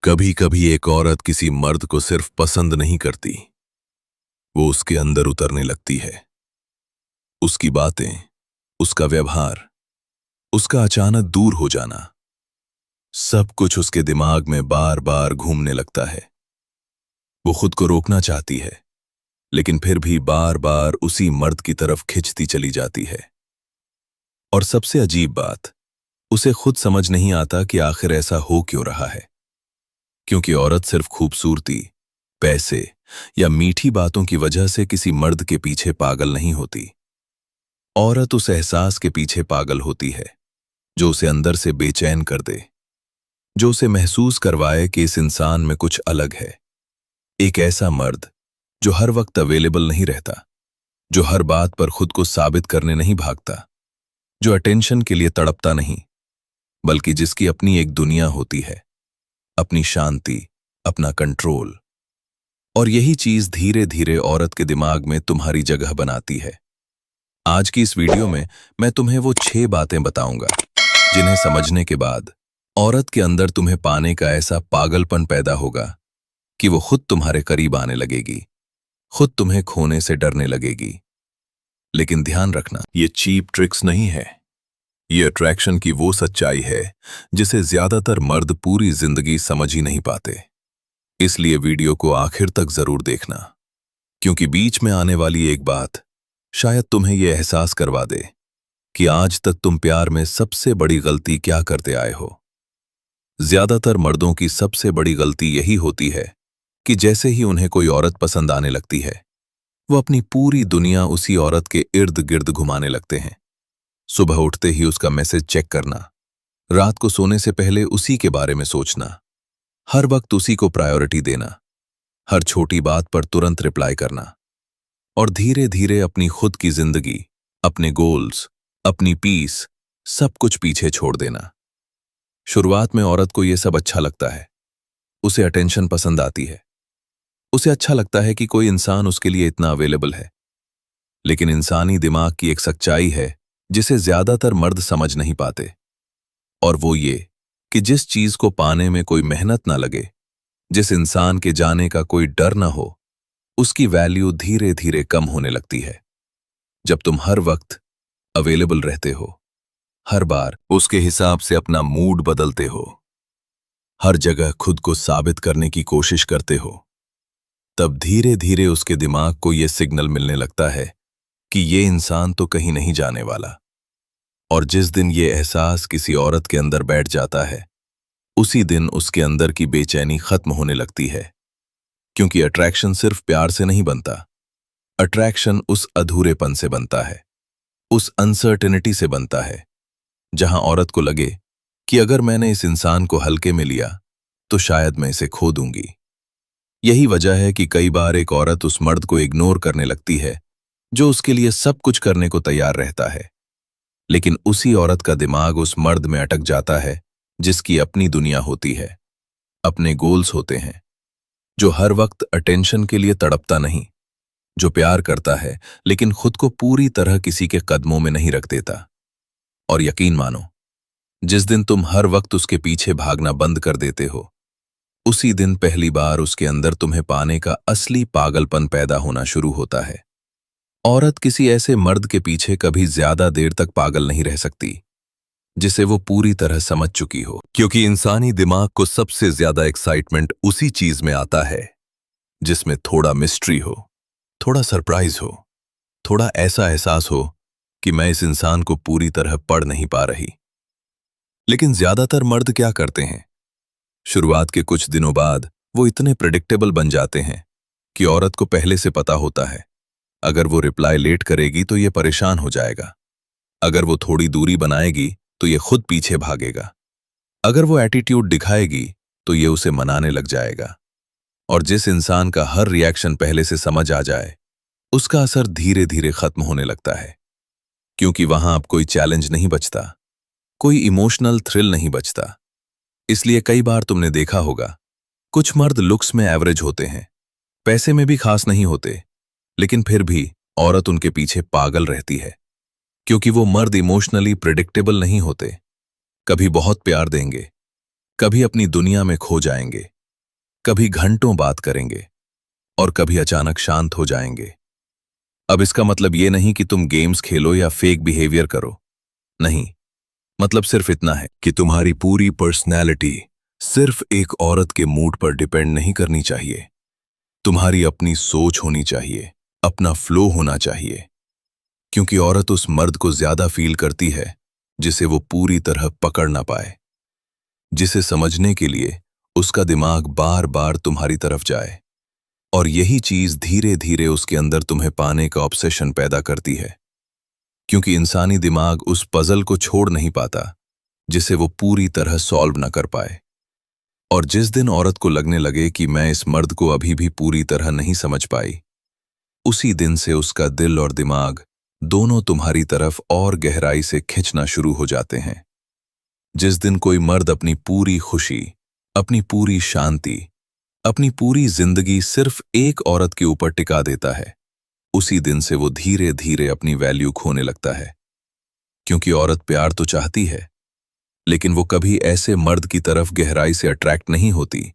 कभी कभी एक औरत किसी मर्द को सिर्फ पसंद नहीं करती, वो उसके अंदर उतरने लगती है। उसकी बातें, उसका व्यवहार, उसका अचानक दूर हो जाना, सब कुछ उसके दिमाग में बार बार घूमने लगता है। वो खुद को रोकना चाहती है, लेकिन फिर भी बार बार उसी मर्द की तरफ खिंचती चली जाती है। और सबसे अजीब बात, उसे खुद समझ नहीं आता कि आखिर ऐसा हो क्यों रहा है। क्योंकि औरत सिर्फ खूबसूरती, पैसे या मीठी बातों की वजह से किसी मर्द के पीछे पागल नहीं होती। औरत उस एहसास के पीछे पागल होती है जो उसे अंदर से बेचैन कर दे, जो उसे महसूस करवाए कि इस इंसान में कुछ अलग है। एक ऐसा मर्द जो हर वक्त अवेलेबल नहीं रहता, जो हर बात पर खुद को साबित करने नहीं भागता, जो अटेंशन के लिए तड़पता नहीं, बल्कि जिसकी अपनी एक दुनिया होती है, अपनी शांति, अपना कंट्रोल। और यही चीज धीरे धीरे औरत के दिमाग में तुम्हारी जगह बनाती है। आज की इस वीडियो में मैं तुम्हें वो 6 बातें बताऊंगा जिन्हें समझने के बाद औरत के अंदर तुम्हें पाने का ऐसा पागलपन पैदा होगा कि वो खुद तुम्हारे करीब आने लगेगी, खुद तुम्हें खोने से डरने लगेगी। लेकिन ध्यान रखना, ये चीप ट्रिक्स नहीं है। ये अट्रैक्शन की वो सच्चाई है जिसे ज्यादातर मर्द पूरी जिंदगी समझ ही नहीं पाते। इसलिए वीडियो को आखिर तक जरूर देखना, क्योंकि बीच में आने वाली एक बात शायद तुम्हें यह एहसास करवा दे कि आज तक तुम प्यार में सबसे बड़ी गलती क्या करते आए हो। ज्यादातर मर्दों की सबसे बड़ी गलती यही होती है कि जैसे ही उन्हें कोई औरत पसंद आने लगती है, वो अपनी पूरी दुनिया उसी औरत के इर्द गिर्द घुमाने लगते हैं। सुबह उठते ही उसका मैसेज चेक करना, रात को सोने से पहले उसी के बारे में सोचना, हर वक्त उसी को प्रायोरिटी देना, हर छोटी बात पर तुरंत रिप्लाई करना, और धीरे धीरे अपनी खुद की जिंदगी, अपने गोल्स, अपनी पीस, सब कुछ पीछे छोड़ देना। शुरुआत में औरत को यह सब अच्छा लगता है, उसे अटेंशन पसंद आती है, उसे अच्छा लगता है कि कोई इंसान उसके लिए इतना अवेलेबल है। लेकिन इंसानी दिमाग की एक सच्चाई है जिसे ज्यादातर मर्द समझ नहीं पाते, और वो ये कि जिस चीज को पाने में कोई मेहनत ना लगे, जिस इंसान के जाने का कोई डर ना हो, उसकी वैल्यू धीरे धीरे कम होने लगती है। जब तुम हर वक्त अवेलेबल रहते हो, हर बार उसके हिसाब से अपना मूड बदलते हो, हर जगह खुद को साबित करने की कोशिश करते हो, तब धीरे धीरे उसके दिमाग को यह सिग्नल मिलने लगता है कि ये इंसान तो कहीं नहीं जाने वाला। और जिस दिन ये एहसास किसी औरत के अंदर बैठ जाता है, उसी दिन उसके अंदर की बेचैनी खत्म होने लगती है। क्योंकि अट्रैक्शन सिर्फ प्यार से नहीं बनता, अट्रैक्शन उस अधूरेपन से बनता है, उस अनसर्टेनिटी से बनता है, जहां औरत को लगे कि अगर मैंने इस इंसान को हल्के में लिया तो शायद मैं इसे खो दूंगी। यही वजह है कि कई बार एक औरत उस मर्द को इग्नोर करने लगती है जो उसके लिए सब कुछ करने को तैयार रहता है। लेकिन उसी औरत का दिमाग उस मर्द में अटक जाता है जिसकी अपनी दुनिया होती है, अपने गोल्स होते हैं, जो हर वक्त अटेंशन के लिए तड़पता नहीं, जो प्यार करता है लेकिन खुद को पूरी तरह किसी के कदमों में नहीं रख देता। और यकीन मानो, जिस दिन तुम हर वक्त उसके पीछे भागना बंद कर देते हो, उसी दिन पहली बार उसके अंदर तुम्हें पाने का असली पागलपन पैदा होना शुरू होता है। औरत किसी ऐसे मर्द के पीछे कभी ज्यादा देर तक पागल नहीं रह सकती जिसे वो पूरी तरह समझ चुकी हो, क्योंकि इंसानी दिमाग को सबसे ज्यादा एक्साइटमेंट उसी चीज में आता है जिसमें थोड़ा मिस्ट्री हो, थोड़ा सरप्राइज हो, थोड़ा ऐसा एहसास हो कि मैं इस इंसान को पूरी तरह पढ़ नहीं पा रही। लेकिन ज्यादातर मर्द क्या करते हैं, शुरुआत के कुछ दिनों बाद वो इतने प्रेडिक्टेबल बन जाते हैं कि औरत को पहले से पता होता है, अगर वो रिप्लाई लेट करेगी तो ये परेशान हो जाएगा, अगर वो थोड़ी दूरी बनाएगी तो ये खुद पीछे भागेगा, अगर वो एटीट्यूड दिखाएगी तो ये उसे मनाने लग जाएगा। और जिस इंसान का हर रिएक्शन पहले से समझ आ जाए, उसका असर धीरे धीरे खत्म होने लगता है, क्योंकि वहां अब कोई चैलेंज नहीं बचता, कोई इमोशनल थ्रिल नहीं बचता। इसलिए कई बार तुमने देखा होगा, कुछ मर्द लुक्स में एवरेज होते हैं, पैसे में भी खास नहीं होते, लेकिन फिर भी औरत उनके पीछे पागल रहती है, क्योंकि वो मर्द इमोशनली प्रेडिक्टेबल नहीं होते। कभी बहुत प्यार देंगे, कभी अपनी दुनिया में खो जाएंगे, कभी घंटों बात करेंगे और कभी अचानक शांत हो जाएंगे। अब इसका मतलब ये नहीं कि तुम गेम्स खेलो या फेक बिहेवियर करो, नहीं। मतलब सिर्फ इतना है कि तुम्हारी पूरी पर्सनैलिटी सिर्फ एक औरत के मूड पर डिपेंड नहीं करनी चाहिए। तुम्हारी अपनी सोच होनी चाहिए, अपना फ्लो होना चाहिए। क्योंकि औरत उस मर्द को ज्यादा फील करती है जिसे वो पूरी तरह पकड़ ना पाए, जिसे समझने के लिए उसका दिमाग बार बार तुम्हारी तरफ जाए। और यही चीज धीरे धीरे उसके अंदर तुम्हें पाने का ऑब्सेशन पैदा करती है। क्योंकि इंसानी दिमाग उस पजल को छोड़ नहीं पाता जिसे वो पूरी तरह सॉल्व ना कर पाए। और जिस दिन औरत को लगने लगे कि मैं इस मर्द को अभी भी पूरी तरह नहीं समझ पाई, उसी दिन से उसका दिल और दिमाग दोनों तुम्हारी तरफ और गहराई से खिंचना शुरू हो जाते हैं। जिस दिन कोई मर्द अपनी पूरी खुशी, अपनी पूरी शांति, अपनी पूरी जिंदगी सिर्फ एक औरत के ऊपर टिका देता है, उसी दिन से वो धीरे धीरे अपनी वैल्यू खोने लगता है। क्योंकि औरत प्यार तो चाहती है, लेकिन वो कभी ऐसे मर्द की तरफ गहराई से अट्रैक्ट नहीं होती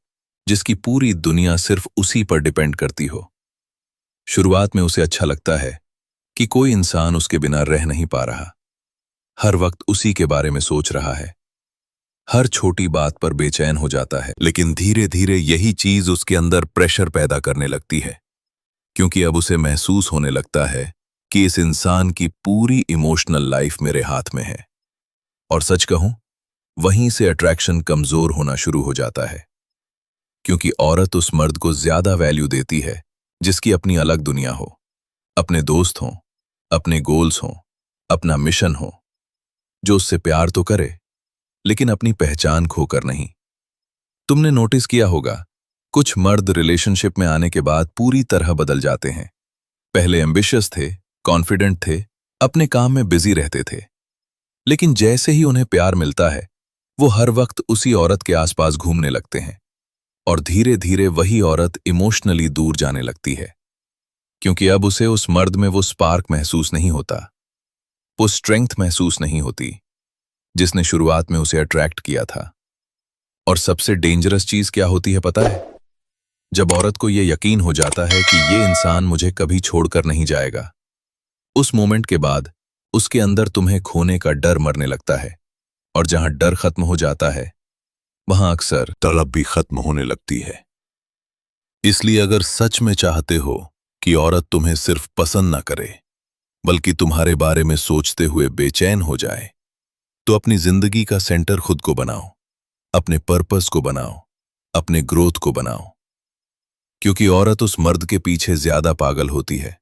जिसकी पूरी दुनिया सिर्फ उसी पर डिपेंड करती हो। शुरुआत में उसे अच्छा लगता है कि कोई इंसान उसके बिना रह नहीं पा रहा, हर वक्त उसी के बारे में सोच रहा है, हर छोटी बात पर बेचैन हो जाता है। लेकिन धीरे धीरे यही चीज उसके अंदर प्रेशर पैदा करने लगती है, क्योंकि अब उसे महसूस होने लगता है कि इस इंसान की पूरी इमोशनल लाइफ मेरे हाथ में है। और सच कहूं, वहीं से अट्रैक्शन कमजोर होना शुरू हो जाता है। क्योंकि औरत उस मर्द को ज्यादा वैल्यू देती है जिसकी अपनी अलग दुनिया हो, अपने दोस्त हों, अपने गोल्स हों, अपना मिशन हो, जो उससे प्यार तो करे लेकिन अपनी पहचान खोकर नहीं। तुमने नोटिस किया होगा, कुछ मर्द रिलेशनशिप में आने के बाद पूरी तरह बदल जाते हैं। पहले एम्बिशियस थे, कॉन्फिडेंट थे, अपने काम में बिजी रहते थे, लेकिन जैसे ही उन्हें प्यार मिलता है, वो हर वक्त उसी औरत के आसपास घूमने लगते हैं। और धीरे धीरे वही औरत इमोशनली दूर जाने लगती है, क्योंकि अब उसे उस मर्द में वो स्पार्क महसूस नहीं होता, वो स्ट्रेंथ महसूस नहीं होती जिसने शुरुआत में उसे अट्रैक्ट किया था। और सबसे डेंजरस चीज क्या होती है पता है? जब औरत को यह यकीन हो जाता है कि ये इंसान मुझे कभी छोड़कर नहीं जाएगा, उस मोमेंट के बाद उसके अंदर तुम्हें खोने का डर मरने लगता है। और जहां डर खत्म हो जाता है, वहां अक्सर तड़प भी खत्म होने लगती है। इसलिए अगर सच में चाहते हो कि औरत तुम्हें सिर्फ पसंद ना करे, बल्कि तुम्हारे बारे में सोचते हुए बेचैन हो जाए, तो अपनी जिंदगी का सेंटर खुद को बनाओ, अपने पर्पस को बनाओ, अपने ग्रोथ को बनाओ। क्योंकि औरत उस मर्द के पीछे ज्यादा पागल होती है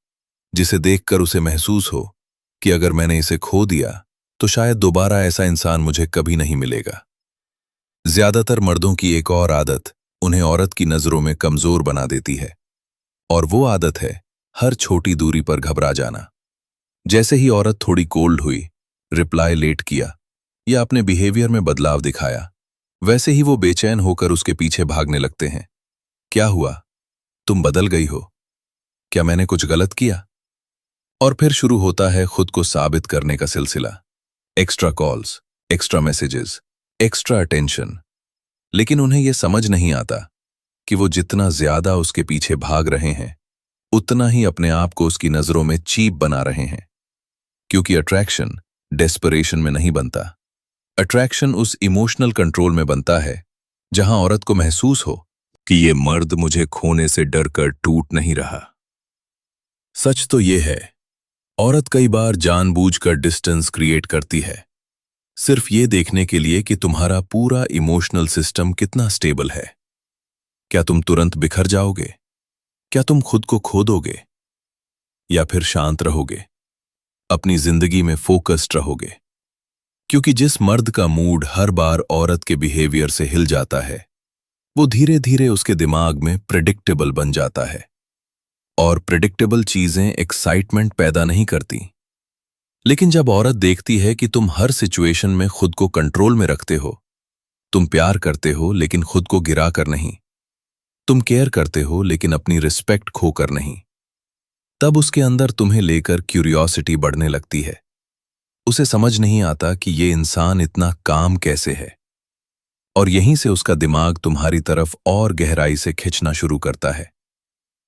जिसे देखकर उसे महसूस हो कि अगर मैंने इसे खो दिया तो शायद दोबारा ऐसा इंसान मुझे कभी नहीं मिलेगा। ज्यादातर मर्दों की एक और आदत उन्हें औरत की नजरों में कमजोर बना देती है, और वो आदत है हर छोटी दूरी पर घबरा जाना। जैसे ही औरत थोड़ी कोल्ड हुई, रिप्लाई लेट किया या अपने बिहेवियर में बदलाव दिखाया, वैसे ही वो बेचैन होकर उसके पीछे भागने लगते हैं। क्या हुआ? तुम बदल गई हो? क्या मैंने कुछ गलत किया? और फिर शुरू होता है खुद को साबित करने का सिलसिला। Extra calls, extra messages, extra attention. लेकिन उन्हें यह समझ नहीं आता कि वो जितना ज्यादा उसके पीछे भाग रहे हैं, उतना ही अपने आप को उसकी नजरों में चीप बना रहे हैं। क्योंकि अट्रैक्शन डेस्परेशन में नहीं बनता, अट्रैक्शन उस इमोशनल कंट्रोल में बनता है जहां औरत को महसूस हो कि ये मर्द मुझे खोने से डरकर टूट नहीं रहा। सच तो ये है, औरत कई बार जानबूझकर डिस्टेंस क्रिएट करती है, सिर्फ ये देखने के लिए कि तुम्हारा पूरा इमोशनल सिस्टम कितना स्टेबल है। क्या तुम तुरंत बिखर जाओगे? क्या तुम खुद को खो दोगे? या फिर शांत रहोगे, अपनी जिंदगी में फोकस्ड रहोगे? क्योंकि जिस मर्द का मूड हर बार औरत के बिहेवियर से हिल जाता है, वो धीरे धीरे उसके दिमाग में प्रेडिक्टेबल बन जाता है। और प्रेडिक्टेबल चीजें एक्साइटमेंट पैदा नहीं करती। लेकिन जब औरत देखती है कि तुम हर सिचुएशन में खुद को कंट्रोल में रखते हो, तुम प्यार करते हो लेकिन खुद को गिरा कर नहीं, तुम केयर करते हो लेकिन अपनी रिस्पेक्ट खोकर नहीं, तब उसके अंदर तुम्हें लेकर क्यूरियोसिटी बढ़ने लगती है। उसे समझ नहीं आता कि ये इंसान इतना काम कैसे है, और यहीं से उसका दिमाग तुम्हारी तरफ और गहराई से खिंचना शुरू करता है,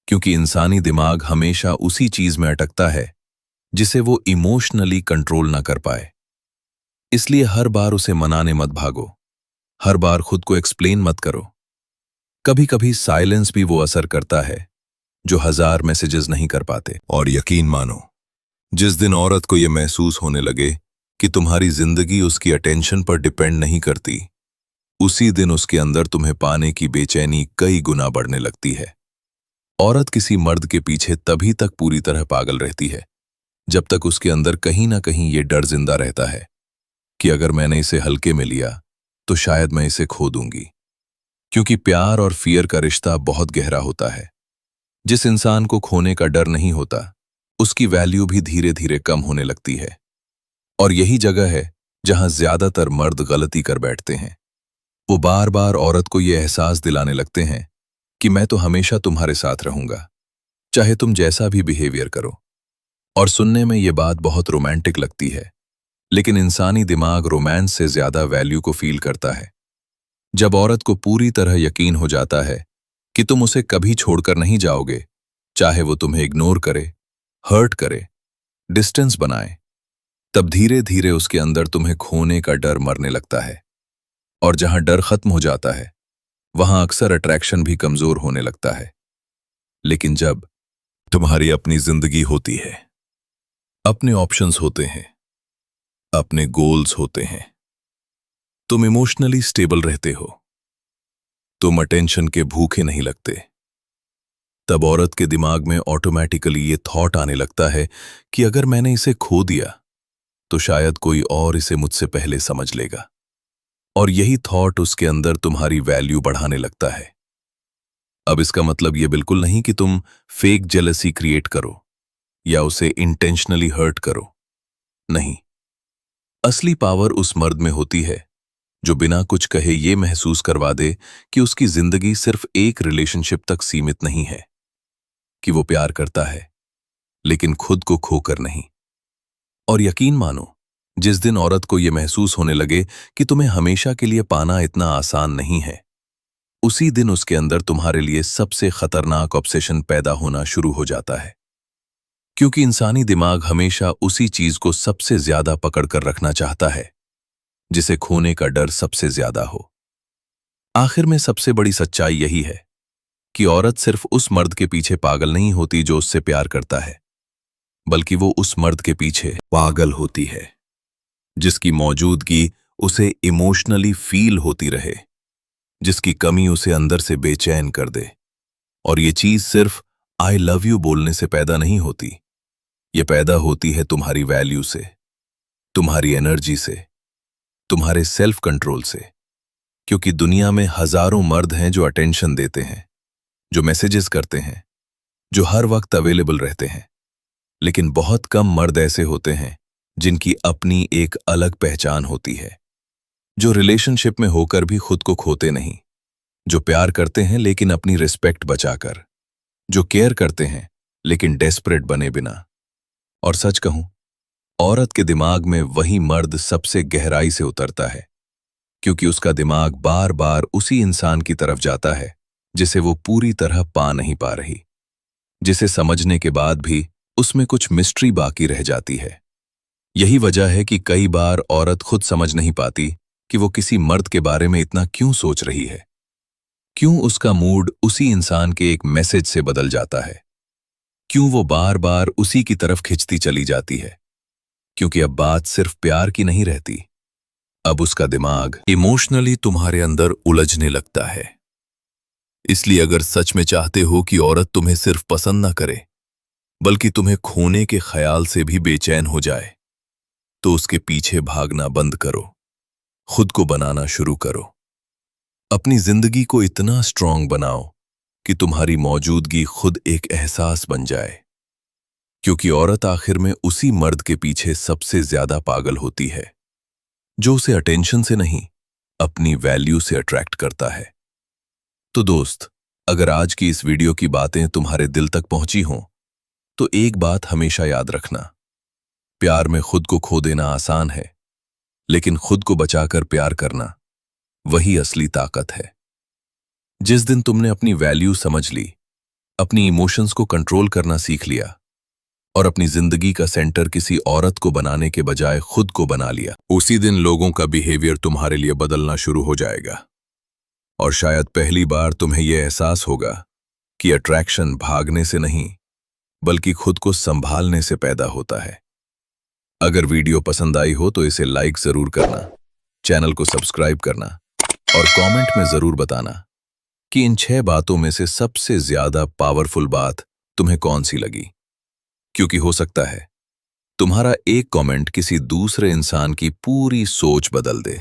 क्योंकि इंसानी दिमाग हमेशा उसी चीज में अटकता है जिसे वो इमोशनली कंट्रोल ना कर पाए। इसलिए हर बार उसे मनाने मत भागो, हर बार खुद को एक्सप्लेन मत करो। कभी कभी साइलेंस भी वो असर करता है जो हजार मैसेजेस नहीं कर पाते। और यकीन मानो, जिस दिन औरत को यह महसूस होने लगे कि तुम्हारी जिंदगी उसकी अटेंशन पर डिपेंड नहीं करती, उसी दिन उसके अंदर तुम्हें पाने की बेचैनी कई गुना बढ़ने लगती है। औरत किसी मर्द के पीछे तभी तक पूरी तरह पागल रहती है जब तक उसके अंदर कहीं ना कहीं ये डर जिंदा रहता है कि अगर मैंने इसे हल्के में लिया तो शायद मैं इसे खो दूंगी। क्योंकि प्यार और फियर का रिश्ता बहुत गहरा होता है। जिस इंसान को खोने का डर नहीं होता, उसकी वैल्यू भी धीरे धीरे कम होने लगती है। और यही जगह है जहां ज्यादातर मर्द गलती कर बैठते हैं। वो बार बार औरत को यह एहसास दिलाने लगते हैं कि मैं तो हमेशा तुम्हारे साथ रहूंगा, चाहे तुम जैसा भी बिहेवियर करो। और सुनने में ये बात बहुत रोमांटिक लगती है, लेकिन इंसानी दिमाग रोमांस से ज्यादा वैल्यू को फील करता है। जब औरत को पूरी तरह यकीन हो जाता है कि तुम उसे कभी छोड़कर नहीं जाओगे, चाहे वो तुम्हें इग्नोर करे, हर्ट करे, डिस्टेंस बनाए, तब धीरे धीरे उसके अंदर तुम्हें खोने का डर मरने लगता है। और जहां डर खत्म हो जाता है, वहां अक्सर अट्रैक्शन भी कमजोर होने लगता है। लेकिन जब तुम्हारी अपनी जिंदगी होती है, अपने ऑप्शंस होते हैं, अपने गोल्स होते हैं, तुम इमोशनली स्टेबल रहते हो, तुम अटेंशन के भूखे नहीं लगते, तब औरत के दिमाग में ऑटोमेटिकली ये थॉट आने लगता है कि अगर मैंने इसे खो दिया तो शायद कोई और इसे मुझसे पहले समझ लेगा। और यही थॉट उसके अंदर तुम्हारी वैल्यू बढ़ाने लगता है। अब इसका मतलब ये बिल्कुल नहीं कि तुम फेक जेलसी क्रिएट करो या उसे इंटेंशनली हर्ट करो। नहीं, असली पावर उस मर्द में होती है जो बिना कुछ कहे ये महसूस करवा दे कि उसकी जिंदगी सिर्फ एक रिलेशनशिप तक सीमित नहीं है, कि वो प्यार करता है लेकिन खुद को खोकर नहीं। और यकीन मानो, जिस दिन औरत को यह महसूस होने लगे कि तुम्हें हमेशा के लिए पाना इतना आसान नहीं है, उसी दिन उसके अंदर तुम्हारे लिए सबसे खतरनाक ऑब्सेशन पैदा होना शुरू हो जाता है। क्योंकि इंसानी दिमाग हमेशा उसी चीज को सबसे ज्यादा पकड़ कर रखना चाहता है जिसे खोने का डर सबसे ज्यादा हो। आखिर में सबसे बड़ी सच्चाई यही है कि औरत सिर्फ उस मर्द के पीछे पागल नहीं होती जो उससे प्यार करता है, बल्कि वो उस मर्द के पीछे पागल होती है जिसकी मौजूदगी उसे इमोशनली फील होती रहे, जिसकी कमी उसे अंदर से बेचैन कर दे। और ये चीज सिर्फ आई लव यू बोलने से पैदा नहीं होती, ये पैदा होती है तुम्हारी वैल्यू से, तुम्हारी एनर्जी से, तुम्हारे सेल्फ कंट्रोल से। क्योंकि दुनिया में हजारों मर्द हैं जो अटेंशन देते हैं, जो मैसेजेस करते हैं, जो हर वक्त अवेलेबल रहते हैं, लेकिन बहुत कम मर्द ऐसे होते हैं जिनकी अपनी एक अलग पहचान होती है, जो रिलेशनशिप में होकर भी खुद को खोते नहीं, जो प्यार करते हैं लेकिन अपनी रिस्पेक्ट बचाकर, जो केयर करते हैं लेकिन डेस्परेट बने बिना। और सच कहूं, औरत के दिमाग में वही मर्द सबसे गहराई से उतरता है, क्योंकि उसका दिमाग बार बार उसी इंसान की तरफ जाता है जिसे वो पूरी तरह पा नहीं पा रही, जिसे समझने के बाद भी उसमें कुछ मिस्ट्री बाकी रह जाती है। यही वजह है कि कई बार औरत खुद समझ नहीं पाती कि वो किसी मर्द के बारे में इतना क्यों सोच रही है, क्यों उसका मूड उसी इंसान के एक मैसेज से बदल जाता है, क्यों वो बार बार उसी की तरफ खिंचती चली जाती है। क्योंकि अब बात सिर्फ प्यार की नहीं रहती, अब उसका दिमाग इमोशनली तुम्हारे अंदर उलझने लगता है। इसलिए अगर सच में चाहते हो कि औरत तुम्हें सिर्फ पसंद ना करे, बल्कि तुम्हें खोने के ख्याल से भी बेचैन हो जाए, तो उसके पीछे भागना बंद करो, खुद को बनाना शुरू करो। अपनी जिंदगी को इतना स्ट्रांग बनाओ कि तुम्हारी मौजूदगी खुद एक एहसास बन जाए। क्योंकि औरत आखिर में उसी मर्द के पीछे सबसे ज्यादा पागल होती है जो उसे अटेंशन से नहीं, अपनी वैल्यू से अट्रैक्ट करता है। तो दोस्त, अगर आज की इस वीडियो की बातें तुम्हारे दिल तक पहुंची हों, तो एक बात हमेशा याद रखना, प्यार में खुद को खो देना आसान है, लेकिन खुद को बचाकर प्यार करना, वही असली ताकत है। जिस दिन तुमने अपनी वैल्यू समझ ली, अपनी इमोशंस को कंट्रोल करना सीख लिया और अपनी जिंदगी का सेंटर किसी औरत को बनाने के बजाय खुद को बना लिया, उसी दिन लोगों का बिहेवियर तुम्हारे लिए बदलना शुरू हो जाएगा। और शायद पहली बार तुम्हें यह एहसास होगा कि अट्रैक्शन भागने से नहीं, बल्कि खुद को संभालने से पैदा होता है। अगर वीडियो पसंद आई हो तो इसे लाइक जरूर करना, चैनल को सब्सक्राइब करना और कमेंट में जरूर बताना कि इन 6 बातों में से सबसे ज्यादा पावरफुल बात तुम्हें कौन सी लगी। क्योंकि हो सकता है तुम्हारा एक कमेंट किसी दूसरे इंसान की पूरी सोच बदल दे।